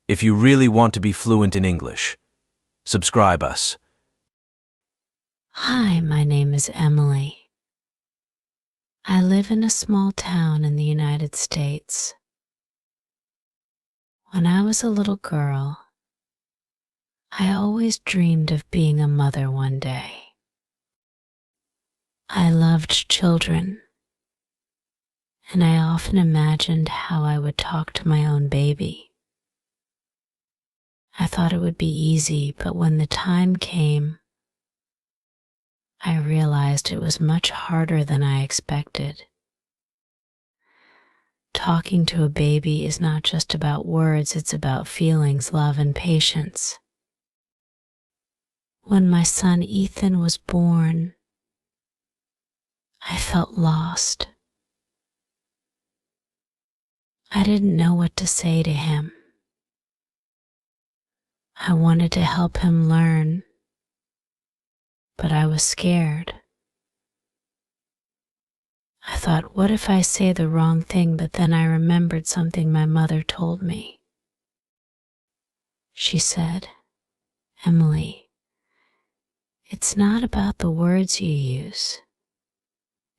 If you really want to be fluent in English, subscribe us. Hi, my name is Emily. I live in a small town in the United States. When I was a little girl, I always dreamed of being a mother one day. I loved children, and I often imagined how I would talk to my own baby. I thought it would be easy, but when the time came, I realized it was much harder than I expected. Talking to a baby is not just about words, it's about feelings, love, and patience. When my son Ethan was born, I felt lost. I didn't know what to say to him. I wanted to help him learn, but I was scared. I thought, what if I say the wrong thing? But then I remembered something my mother told me. She said, "Emily, it's not about the words you use.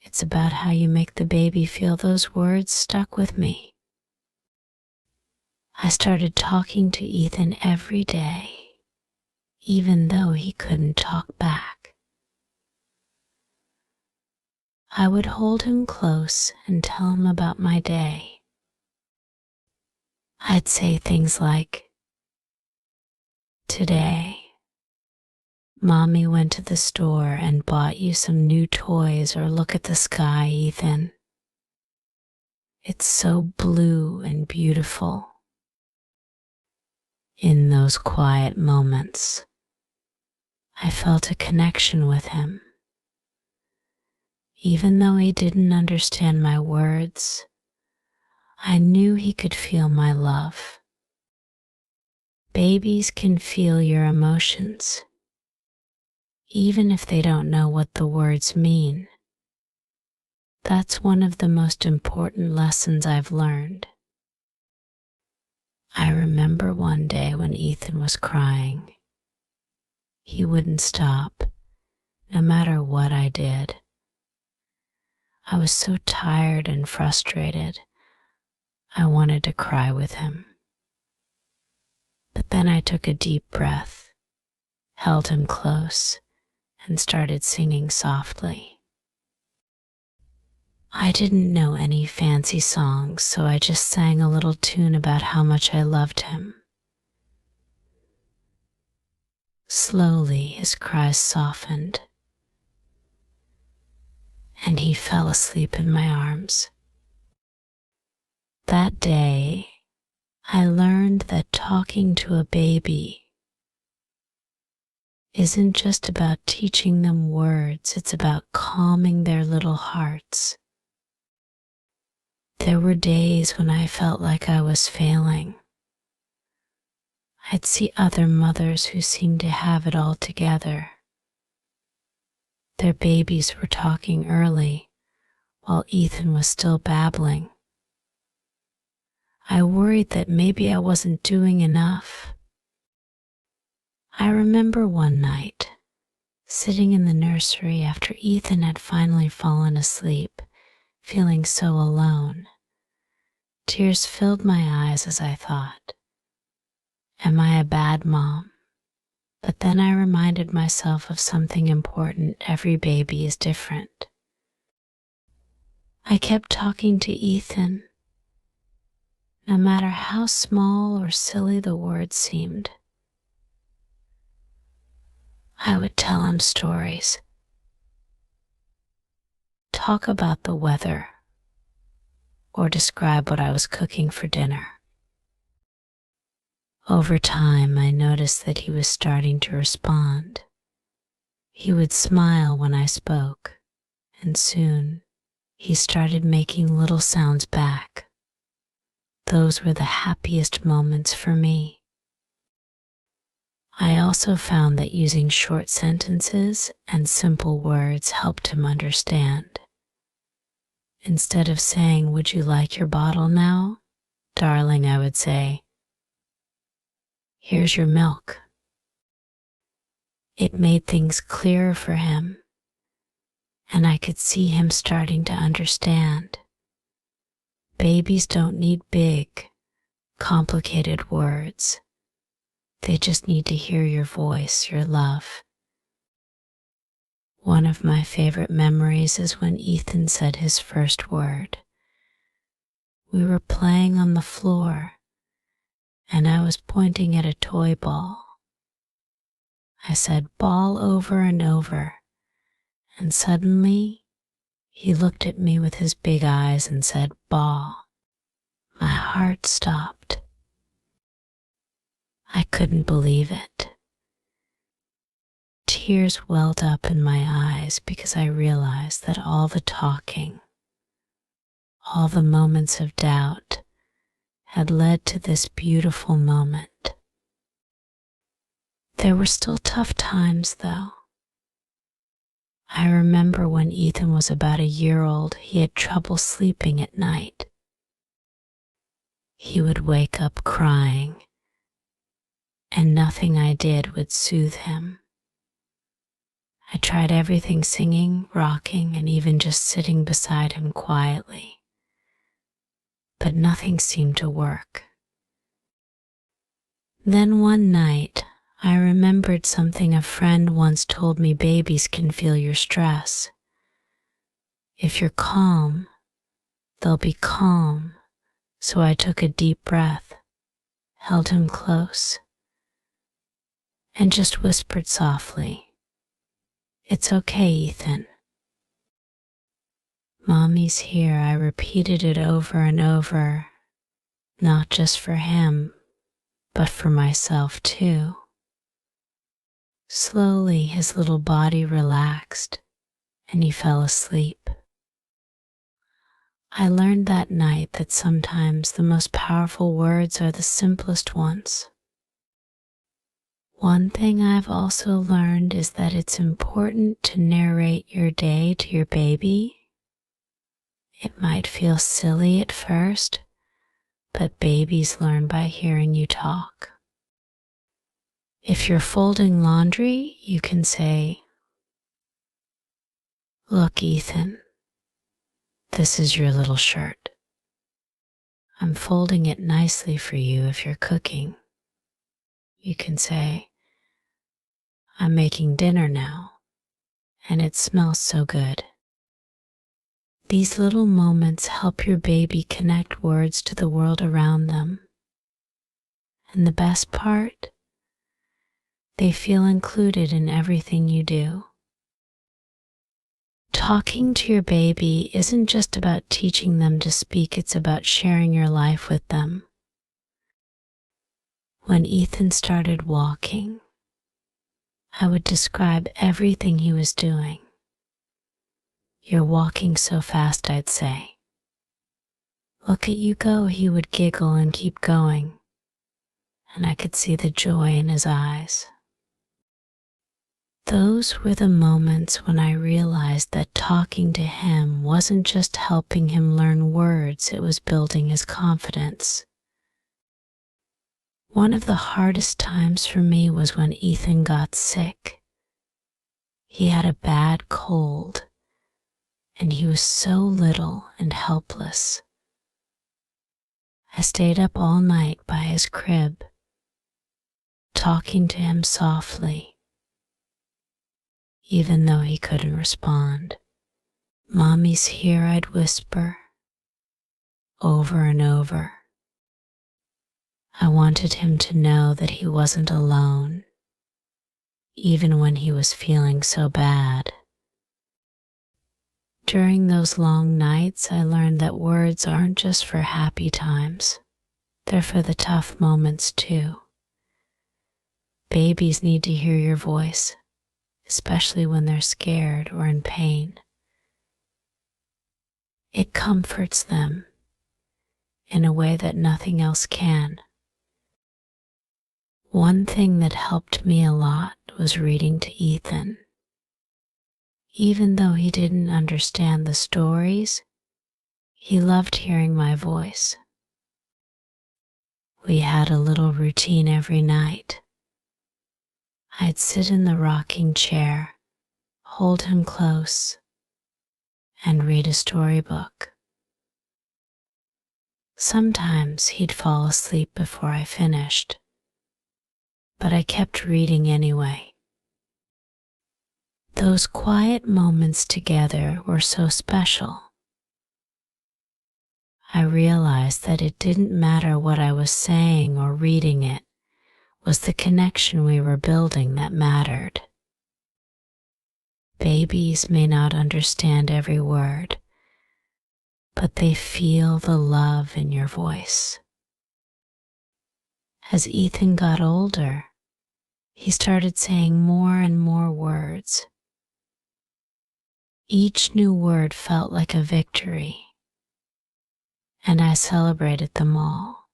It's about how you make the baby feel." Those words stuck with me. I started talking to Ethan every day, even though he couldn't talk back. I would hold him close and tell him about my day. I'd say things like, "Today, Mommy went to the store and bought you some new toys," or "Look at the sky, Ethan. It's so blue and beautiful." In those quiet moments, I felt a connection with him. Even though he didn't understand my words, I knew he could feel my love. Babies can feel your emotions, even if they don't know what the words mean. That's one of the most important lessons I've learned. I remember one day when Ethan was crying. He wouldn't stop, no matter what I did. I was so tired and frustrated, I wanted to cry with him. But then I took a deep breath, held him close, and started singing softly. I didn't know any fancy songs, so I just sang a little tune about how much I loved him. Slowly, his cries softened, and he fell asleep in my arms. That day, I learned that talking to a baby isn't just about teaching them words, it's about calming their little hearts. There were days when I felt like I was failing. I'd see other mothers who seemed to have it all together. Their babies were talking early, while Ethan was still babbling. I worried that maybe I wasn't doing enough. I remember one night, sitting in the nursery after Ethan had finally fallen asleep, feeling so alone. Tears filled my eyes as I thought, am I a bad mom? But then I reminded myself of something important. Every baby is different. I kept talking to Ethan, no matter how small or silly the words seemed. I would tell him stories, talk about the weather, or describe what I was cooking for dinner. Over time, I noticed that he was starting to respond. He would smile when I spoke, and soon he started making little sounds back. Those were the happiest moments for me. I also found that using short sentences and simple words helped him understand. Instead of saying, "Would you like your bottle now, darling?" I would say, Here's your milk. It made things clearer for him, and I could see him starting to understand. Babies don't need big, complicated words. They just need to hear your voice, your love. One of my favorite memories is when Ethan said his first word. We were playing on the floor, and I was pointing at a toy ball. I said ball over and over, and suddenly he looked at me with his big eyes and said ball. My heart stopped. I couldn't believe it. Tears welled up in my eyes because I realized that all the talking, all the moments of doubt had led to this beautiful moment. There were still tough times, though. I remember when Ethan was about a year old, he had trouble sleeping at night. He would wake up crying, and nothing I did would soothe him. I tried everything, singing, rocking, and even just sitting beside him quietly, but nothing seemed to work. Then one night, I remembered something a friend once told me: babies can feel your stress. If you're calm, they'll be calm. So I took a deep breath, held him close, and just whispered softly, "It's okay, Ethan. Mommy's here." I repeated it over and over, not just for him, but for myself too. Slowly, his little body relaxed, and he fell asleep. I learned that night that sometimes the most powerful words are the simplest ones. One thing I've also learned is that it's important to narrate your day to your baby. It might feel silly at first, but babies learn by hearing you talk. If you're folding laundry, you can say, "Look, Ethan, this is your little shirt. I'm folding it nicely for you." If you're cooking, you can say, "I'm making dinner now, and it smells so good." These little moments help your baby connect words to the world around them. And the best part, they feel included in everything you do. Talking to your baby isn't just about teaching them to speak, it's about sharing your life with them. When Ethan started walking, I would describe everything he was doing. "You're walking so fast," I'd say. "Look at you go," he would giggle and keep going, and I could see the joy in his eyes. Those were the moments when I realized that talking to him wasn't just helping him learn words, it was building his confidence. One of the hardest times for me was when Ethan got sick. He had a bad cold, and he was so little and helpless. I stayed up all night by his crib, talking to him softly, even though he couldn't respond. "Mommy's here," I'd whisper, over and over. I wanted him to know that he wasn't alone, even when he was feeling so bad. During those long nights, I learned that words aren't just for happy times. They're for the tough moments too. Babies need to hear your voice, especially when they're scared or in pain. It comforts them in a way that nothing else can. One thing that helped me a lot was reading to Ethan. Even though he didn't understand the stories, he loved hearing my voice. We had a little routine every night. I'd sit in the rocking chair, hold him close, and read a storybook. Sometimes he'd fall asleep before I finished, but I kept reading anyway. Those quiet moments together were so special. I realized that it didn't matter what I was saying or reading, it was the connection we were building that mattered. Babies may not understand every word, but they feel the love in your voice. As Ethan got older, he started saying more and more words. Each new word felt like a victory, and I celebrated them all.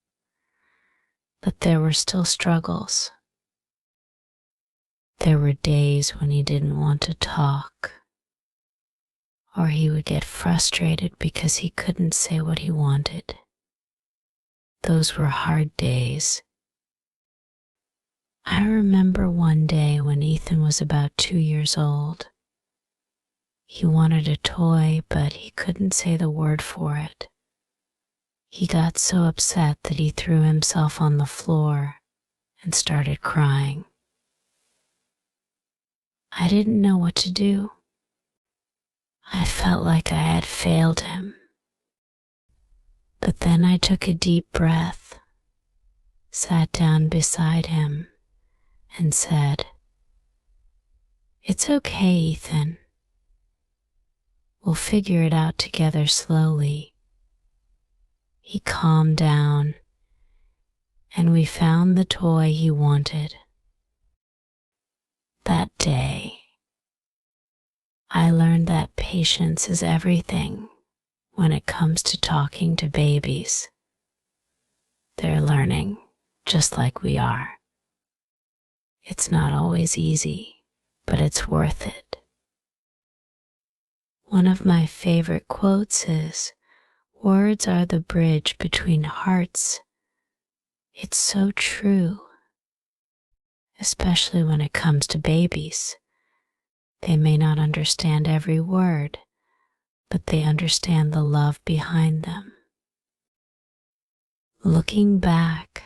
But there were still struggles. There were days when he didn't want to talk, or he would get frustrated because he couldn't say what he wanted. Those were hard days. I remember one day when Ethan was about 2 years old. He wanted a toy, but he couldn't say the word for it. He got so upset that he threw himself on the floor and started crying. I didn't know what to do. I felt like I had failed him. But then I took a deep breath, sat down beside him, and said, "It's okay, Ethan. We'll figure it out together slowly." He calmed down, and we found the toy he wanted. That day, I learned that patience is everything when it comes to talking to babies. They're learning just like we are. It's not always easy, but it's worth it. One of my favorite quotes is, "Words are the bridge between hearts." It's so true, especially when it comes to babies. They may not understand every word, but they understand the love behind them. Looking back,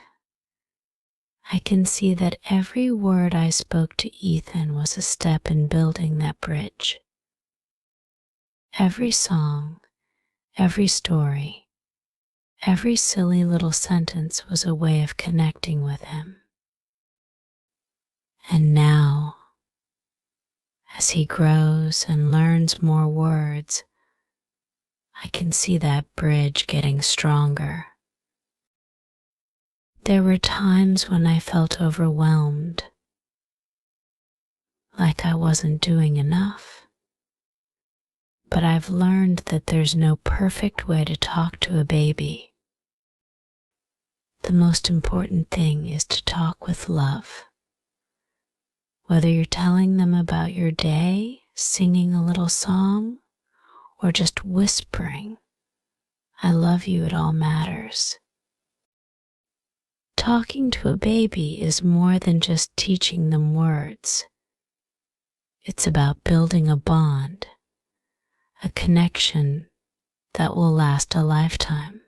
I can see that every word I spoke to Ethan was a step in building that bridge. Every song, every story, every silly little sentence was a way of connecting with him. And now, as he grows and learns more words, I can see that bridge getting stronger. There were times when I felt overwhelmed, like I wasn't doing enough. But I've learned that there's no perfect way to talk to a baby. The most important thing is to talk with love. Whether you're telling them about your day, singing a little song, or just whispering, "I love you," it all matters. Talking to a baby is more than just teaching them words. It's about building a bond, a connection that will last a lifetime.